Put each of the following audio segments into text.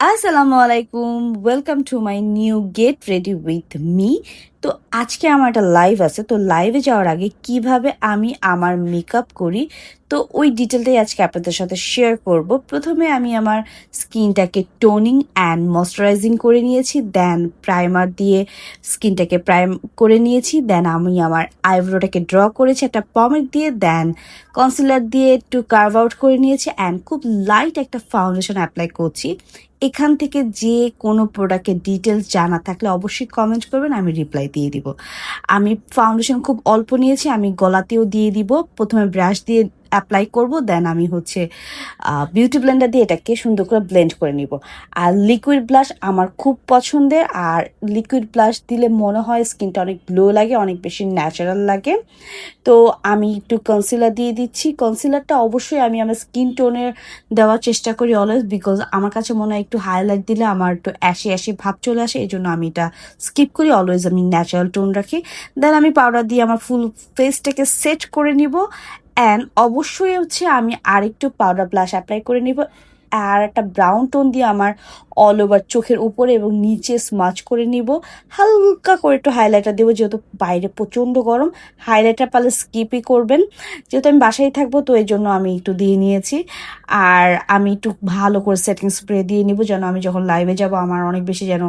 আসসালামু আলাইকুম, welcome to my new get ready with me. তো আজকে আমার একটা লাইভ আছে। তো লাইভে যাওয়ার আগে কিভাবে আমি আমার মেকআপ করি, তো ওই ডিটেলটাই আজকে আপনাদের সাথে শেয়ার করব। প্রথমে আমি আমার স্কিনটাকে টোনিং অ্যান্ড ময়শ্চারাইজিং করে নিয়েছি, দেন প্রাইমার দিয়ে স্কিনটাকে প্রাইম করে নিয়েছি, দেন আমি আমার আইব্রোটাকে ড্র করেছি একটা পমেড দিয়ে, দেন কনসিলার দিয়ে একটু কার্ভ আউট করে নিয়েছি অ্যান্ড খুব লাইট একটা ফাউন্ডেশন অ্যাপ্লাই করছি। এখান থেকে যে কোনো প্রোডাক্টের ডিটেলস জানা থাকলে অবশ্যই কমেন্ট করবেন, আমি রিপ্লাই দিয়ে দিব। আমি ফাউন্ডেশন খুব অল্প নিয়েছি, আমি গলাতেও দিয়ে দিব। প্রথমে ব্রাশ দিয়ে অ্যাপ্লাই করব, দেন আমি বিউটি ব্লেন্ডার দিয়ে এটাকে সুন্দর করে ব্লেন্ড করে নিব। আর লিকুইড ব্লাশ আমার খুব পছন্দের, আর লিকুইড ব্লাশ দিলে মনে হয় স্কিনটা অনেক গ্লো লাগে, অনেক বেশি ন্যাচারাল লাগে। তো আমি একটু কনসিলার দিয়ে দিচ্ছি। কনসিলারটা অবশ্যই আমি আমার স্কিন টোনের দেওয়ার চেষ্টা করি অলওয়েজ, বিকজ আমার কাছে মনে হয় একটু হাইলাইট দিলে আমার একটু অ্যাশি অ্যাশি ভাব চলে আসে, এই জন্য আমি এটা স্কিপ করি। অলওয়েজ আমি ন্যাচারাল টোন রাখি। দেন আমি পাউডার দিয়ে আমার ফুল ফেসটাকে সেট করে নিব। অ্যান্ড অবশ্যই আমি আরেকটু পাউডার ব্লাশ অ্যাপ্লাই করে নিব, আর একটা ব্রাউন টোন দিয়ে আমার অল ওভার চোখের উপরে এবং নিচে স্মাচ করে নিব। হালকা করে একটু হাইলাইটার দেবো, যেহেতু বাইরে প্রচণ্ড গরম। হাইলাইটার পারলে স্কিপই করবেন, যেহেতু আমি বাসায় থাকবো, তো এই জন্য আমি একটু দিয়ে নিয়েছি। আর আমি একটু ভালো করে সেটিং স্প্রে দিয়ে নিব, যেন আমি যখন লাইভে যাব আমার অনেক বেশি যেন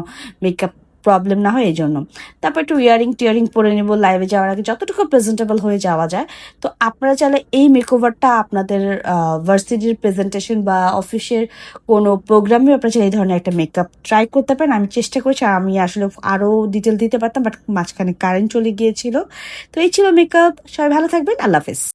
মেকআপ প্রবলেম না হয়, এই জন্য। তারপর একটু ইয়ারিং টিয়ারিং পরে নেব লাইভে যাওয়ার আগে, যতটুকু প্রেজেন্টেবল হয়ে যাওয়া যায়। তো আপনারা চাইলে এই মেকওভারটা আপনাদের ভার্সিটির প্রেজেন্টেশন বা অফিসের কোনো প্রোগ্রামে আপনারা চাইলে এই ধরনের একটা মেকআপ ট্রাই করতে পারেন। আমি চেষ্টা করেছি, আর আমি আসলে আরও ডিটেল দিতে পারতাম, বাট মাঝখানে কারেন্ট চলে গিয়েছিল। তো এই ছিল মেকআপ। সবাই ভালো থাকবেন, আল্লাহ হাফেজ।